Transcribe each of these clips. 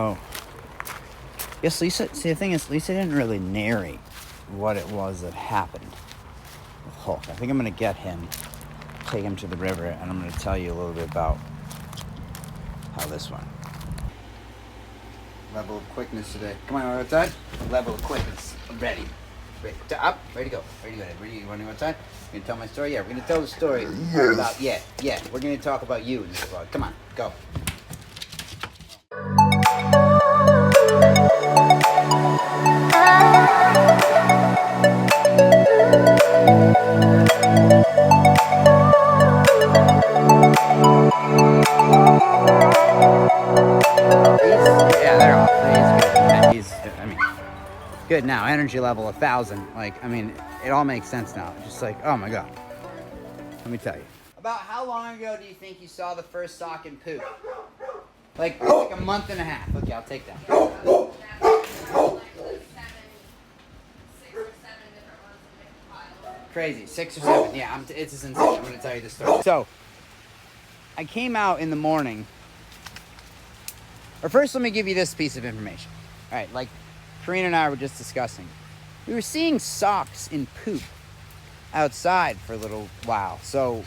So, yes, Lisa, see, the thing is, Lisa didn't really narrate what it was that happened with Hulk. I think I'm going to get him, take him to the river, and I'm going to tell you a little bit about how this went. Level of quickness today. Come on, outside. Level of quickness. Ready. Ready. Up. Ready to go. Ready to go. Ready. You want to go outside? You gonna tell my story? Yeah, we're gonna tell the story about we're gonna talk about you in this vlog. Come on, go. They're off. He's good. Good now. Energy level 1,000. Like, it all makes sense now. Just like, oh my god. Let me tell you. About how long ago do you think you saw the first sock and poop? Like a month and a half. Okay, I'll take that. 6 or 7 different ones. Crazy. 6 or 7. Yeah, it's just insane. I'm going to tell you this story. So, I came out in the morning. Or first, let me give you this piece of information. All right, like Karina and I were just discussing. We were seeing socks in poop outside for a little while. So,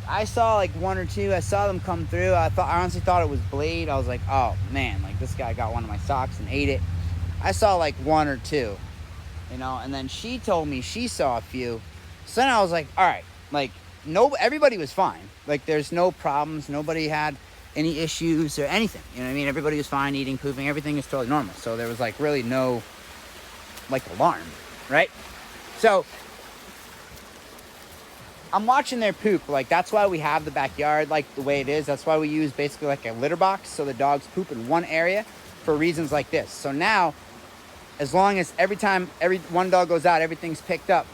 I saw like 1 or 2. I saw them come through. I honestly thought it was Blade. I was like, oh man, like this guy got one of my socks and ate it. I saw like 1 or 2, and then she told me she saw a few. So then I was like, all right, like everybody was fine. Like there's no problems. Nobody had any issues or anything. You know what I mean? Everybody was fine eating, pooping. Everything is totally normal. So there was like really no like alarm, right? So I'm watching their poop. Like that's why we have the backyard like the way it is. That's why we use basically like a litter box so the dogs poop in one area for reasons like this. So now, as long as every one dog goes out, everything's picked up,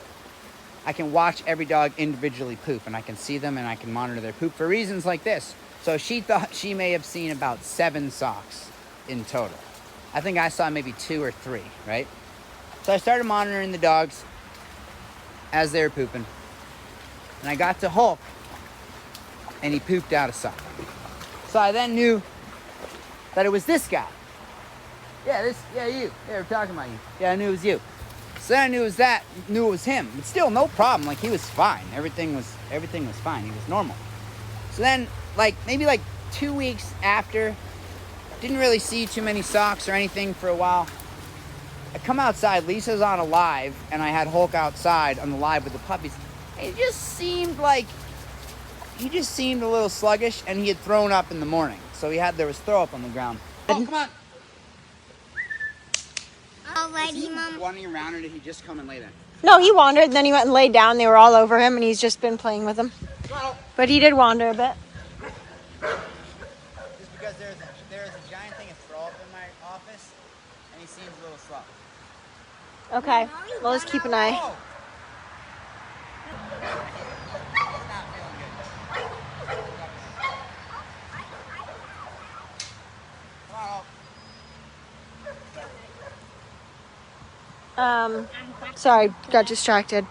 I can watch every dog individually poop and I can see them and I can monitor their poop for reasons like this. So she thought she may have seen about 7 socks in total. I think I saw maybe 2 or 3, right? So I started monitoring the dogs as they were pooping. And I got to Hulk, and he pooped out a sock. So I then knew that it was this guy. You. Yeah, we're talking about you. Yeah, I knew it was you. So then I knew it was him. But still, no problem. Like, he was fine. Everything was fine. He was normal. So then, maybe 2 weeks after, didn't really see too many socks or anything for a while. I come outside, Lisa's on a live, and I had Hulk outside on the live with the puppies. It just seemed a little sluggish, and he had thrown up in the morning. So there was throw up on the ground. Oh, come on. Alrighty, Mom. Wandering around, or did he just come and lay there? No, he wandered, and then he went and laid down. They were all over him, and he's just been playing with them. Well, but he did wander a bit. Just because there's a giant thing of throw up in my office, and he seems a little slow. Okay, well, let's keep an eye. Oh. Sorry, got distracted.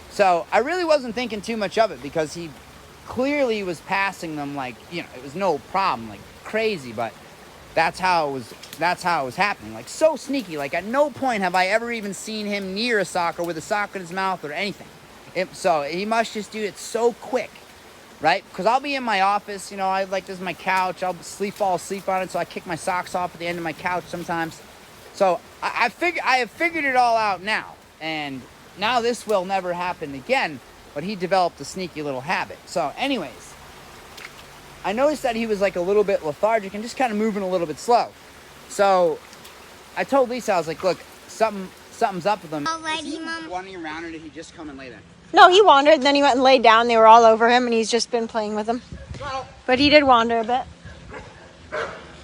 So I really wasn't thinking too much of it because he clearly was passing them it was no problem, like crazy, but that's how it was happening. Like so sneaky. Like at no point have I ever even seen him near a sock or with a sock in his mouth or anything. So he must just do it so quick, right? Because I'll be in my office, this is my couch. I'll fall asleep on it, so I kick my socks off at the end of my couch sometimes. So I have figured it all out now, and now this will never happen again. But he developed a sneaky little habit. So, anyways, I noticed that he was a little bit lethargic and just kind of moving a little bit slow. So I told Lisa, I was like, look, something's up with him. Alrighty, Mom. Wandering around, or did he just come and lay there? No, he wandered, and then he went and laid down. They were all over him, and he's just been playing with them. Well, but he did wander a bit.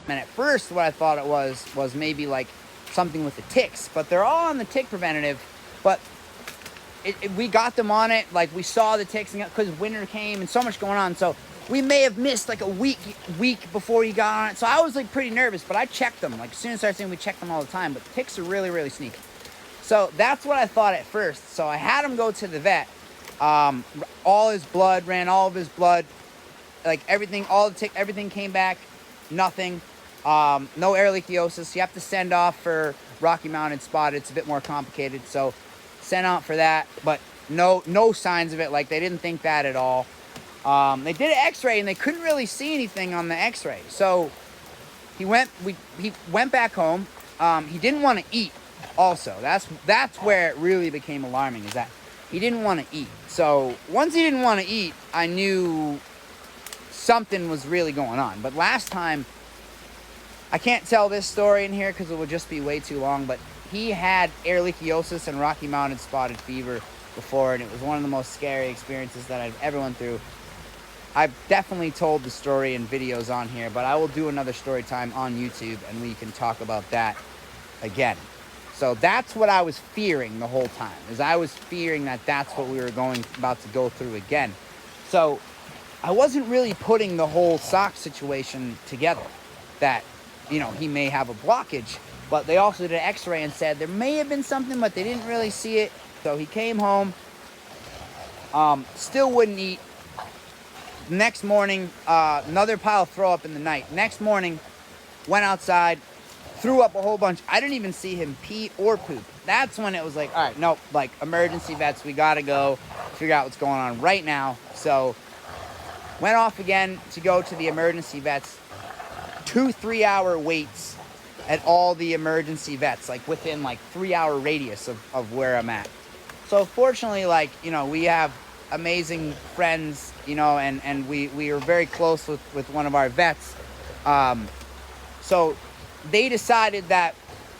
And at first, what I thought it was maybe something with the ticks, but they're all on the tick preventative. But we got them on it, we saw the ticks because winter came and so much going on. So we may have missed a week before he got on it. So I was pretty nervous, but I checked them. As soon as I started saying we check them all the time, but ticks are really, really sneaky. So that's what I thought at first. So I had him go to the vet. All his blood, ran all of his blood, everything, everything came back nothing. No ehrlichiosis. You have to send off for Rocky Mountain Spotted. It's a bit more complicated, so sent out for that, but no signs of it. Like, they didn't think that at all. They did an x-ray and they couldn't really see anything on the x-ray. So he went back home. He didn't want to eat also. That's where it really became alarming, is that he didn't want to eat. So once he didn't want to eat, I knew something was really going on. But last time, I can't tell this story in here because it would just be way too long, but he had ehrlichiosis and Rocky Mountain Spotted Fever before, and it was one of the most scary experiences that I've ever went through. I've definitely told the story in videos on here, but I will do another story time on YouTube, and we can talk about that again. So that's what I was fearing the whole time, is I was fearing that that's what we were about to go through again. So I wasn't really putting the whole sock situation together, that, you know, he may have a blockage, but they also did an x-ray and said there may have been something, but they didn't really see it. So he came home, still wouldn't eat. Next morning, another pile of throw up in the night. Next morning, went outside, threw up a whole bunch. I didn't even see him pee or poop. That's when it was like, all right, nope, like, emergency vets, we gotta go figure out what's going on right now. So went off again to go to the emergency vets. 2-3 hour waits at all the emergency vets, like within like 3-hour radius of where I'm at. So fortunately, like, you know, we have amazing friends, you know, and we are very close with one of our vets. So they decided that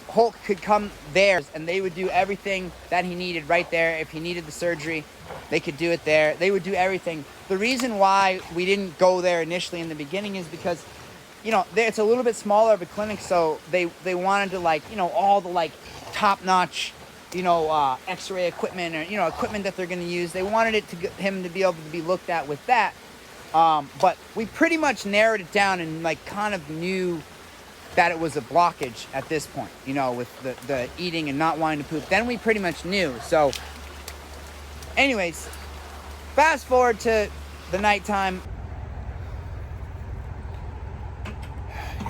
Hulk could come there and they would do everything that he needed right there. If he needed the surgery, they could do it there. They would do everything. The reason why we didn't go there initially in the beginning is because, you know, it's a little bit smaller of a clinic, so they wanted to, like, you know, all the, like, top-notch, you know, x-ray equipment, or, you know, equipment that they're going to use. They wanted him to be able to be looked at with that. But we pretty much narrowed it down and, like, kind of knew that it was a blockage at this point, you know, with the eating and not wanting to poop. Then we pretty much knew. So anyways, fast forward to the nighttime.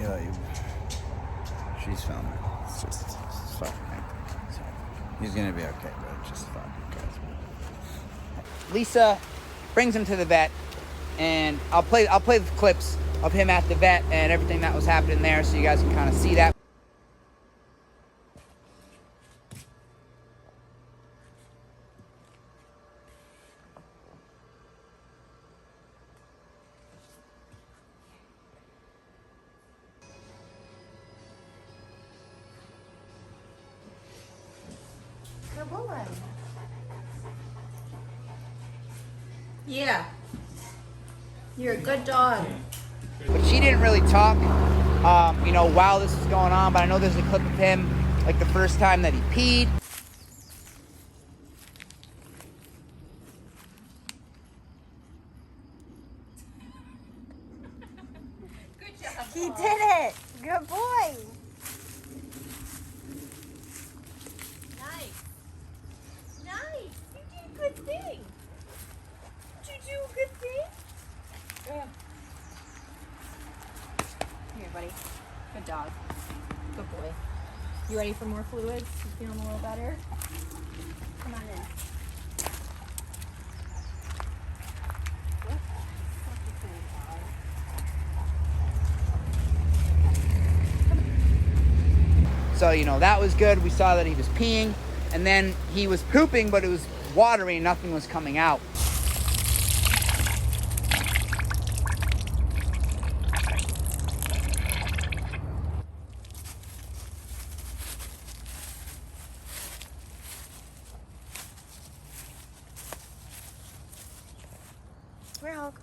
Yeah, she's filming. It's fucking hectic. So he's gonna be okay, but it's just fucking crazy. Lisa brings him to the vet, and I'll play the clips of him at the vet and everything that was happening there, so you guys can kind of see that. Good boy. Yeah. You're a good dog. But she didn't really talk, you know, while this was going on. But I know there's a clip of him, like, the first time that he peed. Good job. He did it. Good boy. Nice. Nice. You did a good thing. Did you do a good thing? Yeah. Here, buddy. Good dog. Good boy. You ready for more fluids? You feeling a little better? Come on in. So, you know, that was good. We saw that he was peeing, and then he was pooping, but it was watery and nothing was coming out. Hulk.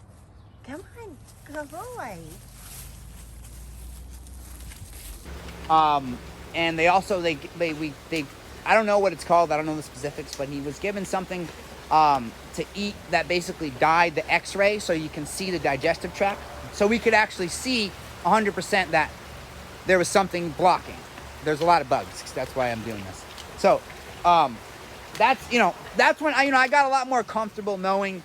Come on. Good boy. And they also, they I don't know what it's called. I don't know the specifics, but he was given something to eat that basically dyed the x-ray so you can see the digestive tract. So we could actually see 100% that there was something blocking. There's a lot of bugs. That's why I'm doing this. So that's, you know, that's when I got a lot more comfortable knowing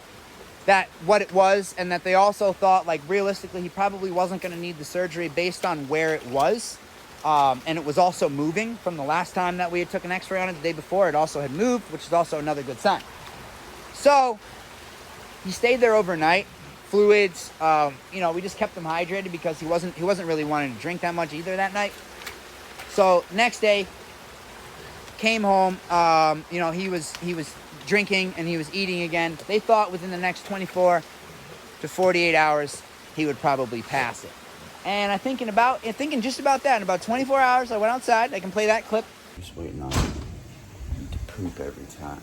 that what it was, and that they also thought, like, realistically, he probably wasn't going to need the surgery based on where it was. And it was also moving from the last time that we had took an x-ray on it the day before. It also had moved, which is also another good sign. So he stayed there overnight. Fluids, you know, we just kept him hydrated because he wasn't really wanting to drink that much either that night. So next day, came home, you know, he was drinking and he was eating again. They thought within the next 24 to 48 hours he would probably pass it. And I'm thinking just about that. In about 24 hours, I went outside. I can play that clip. Just waiting on him to poop every time.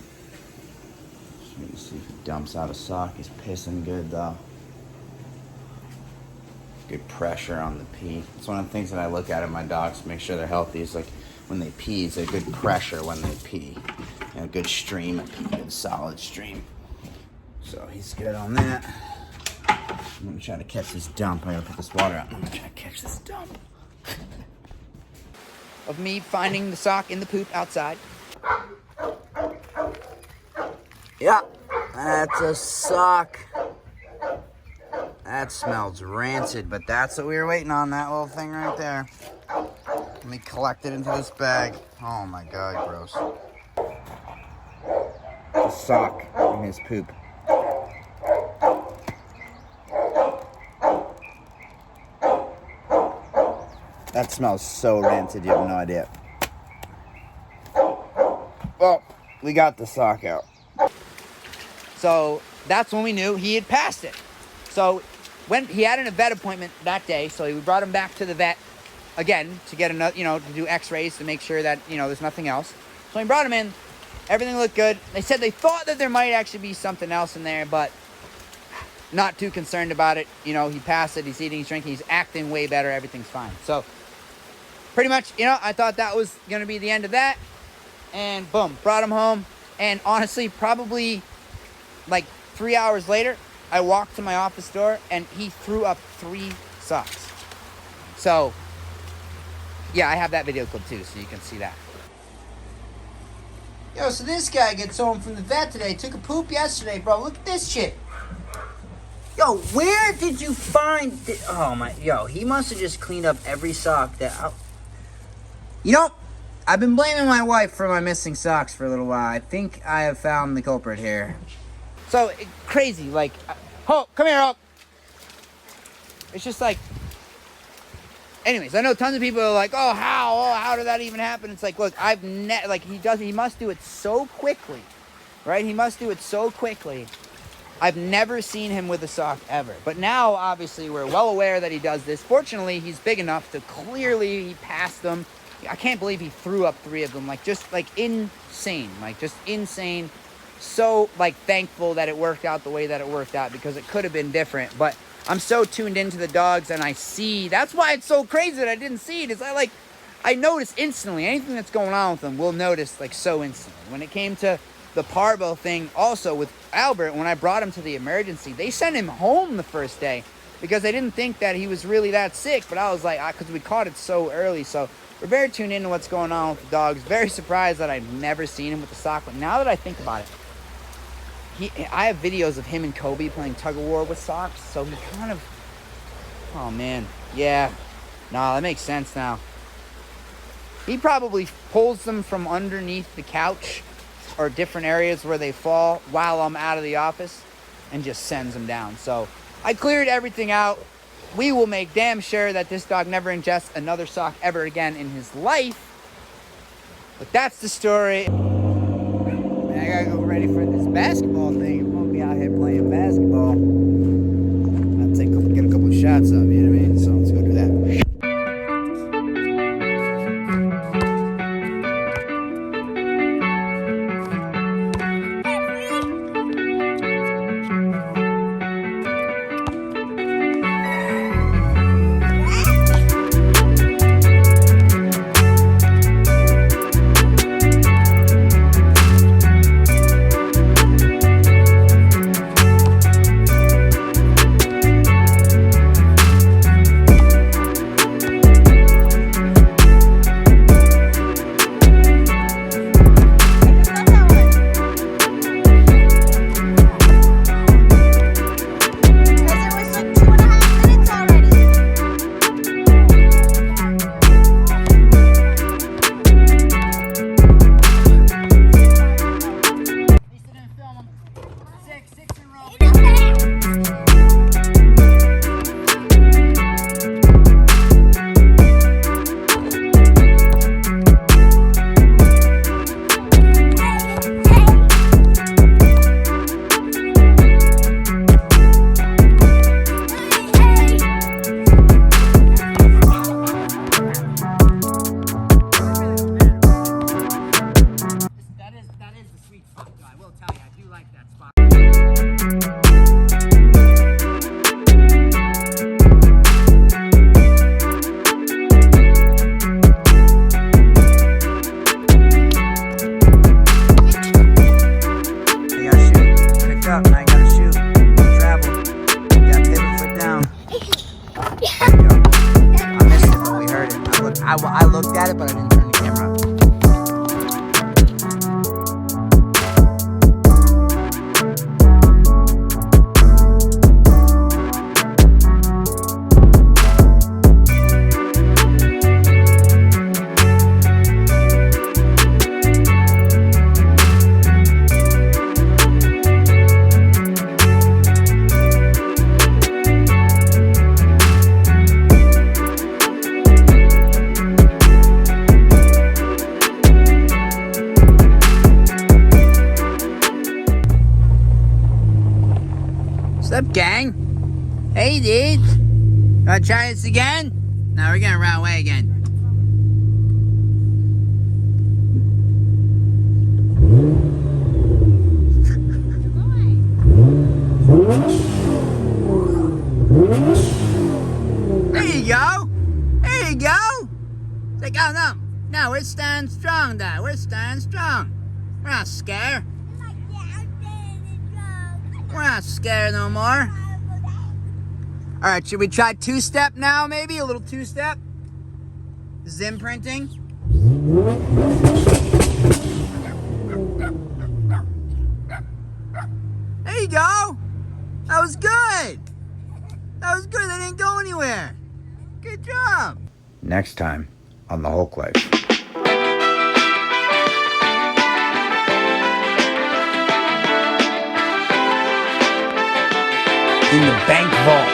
Just waiting to see if he dumps out a sock. He's pissing good though. Good pressure on the pee. It's one of the things that I look at in my dogs to make sure they're healthy. Is like when they pee, it's a good pressure when they pee. You know, a good stream, a good solid stream. So he's good on that. I'm gonna try to catch this dump. I gotta put this water out. I'm gonna try to catch this dump. Of me finding the sock in the poop outside. Yeah, that's a sock. That smells rancid, but that's what we were waiting on, that little thing right there. Let me collect it into this bag. Oh my God, gross. The sock in his poop. That smells so rancid, you have no idea. Well, We got the sock out. so that's when we knew he had passed it. So when he had a vet appointment that day, so we brought him back to the vet again to get another, you know, to do x-rays to make sure that, you know, there's nothing else. So we brought him in. Everything looked good. They said they thought that there might actually be something else in there, but not too concerned about it. You know, he passed it. He's eating, he's drinking, he's acting way better. Everything's fine. So pretty much, you know, I thought that was going to be the end of that. And boom, brought him home. And honestly, probably like 3 hours later, I walked to my office door and he threw up 3 socks. So yeah, I have that video clip too, so you can see that. Yo, so this guy gets home from the vet today. Took a poop yesterday, bro. Look at this shit. Yo, where did you find this? Oh my, yo, he must have just cleaned up every sock that You know, I've been blaming my wife for my missing socks for a little while. I think I have found the culprit here. So, crazy, like, Hope, come here, Hope. It's just like, anyways, I know tons of people are like, oh, how did that even happen? It's like, look, he must do it so quickly, right? He must do it so quickly. I've never seen him with a sock ever. But now, obviously, we're well aware that he does this. Fortunately, he's big enough to clearly, he passed them. I can't believe he threw up 3 of them. Like, just, like, insane. Like, just insane. So, like, thankful that it worked out the way that it worked out, because it could have been different. But I'm so tuned into the dogs, and I see, that's why it's so crazy that I didn't see it, is I notice instantly. Anything that's going on with them, we'll notice, like, so instantly. When it came to the parvo thing, also with Albert, when I brought him to the emergency, they sent him home the first day because they didn't think that he was really that sick. But I was like, because we caught it so early. So we're very tuned into what's going on with the dogs. Very surprised that I've never seen him with the sock. But now that I think about it, I have videos of him and Kobe playing tug of war with socks. So he kind of, oh man, yeah, nah, that makes sense now. He probably pulls them from underneath the couch or different areas where they fall while I'm out of the office and just sends them down. So I cleared everything out. We will make damn sure that this dog never ingests another sock ever again in his life. But that's the story. Man, I gotta go ready for this basketball thing. I'm gonna be out here playing basketball. I'll get a couple of shots of, you know what I mean? So let's go do that. looked at it, but I didn't turn the camera on. What's up, gang? Hey, dudes. Wanna try this again? No, we're gonna run away again. There you go. There you go. It's like, oh no. No, we're standing strong, Dad. We're standing strong. We're not scared. We're not scared no more. All right, should we try two-step now, maybe? A little two-step? Zim printing? There you go. That was good. That was good. That didn't go anywhere. Good job. Next time on the Hulk Life. In the bank vault.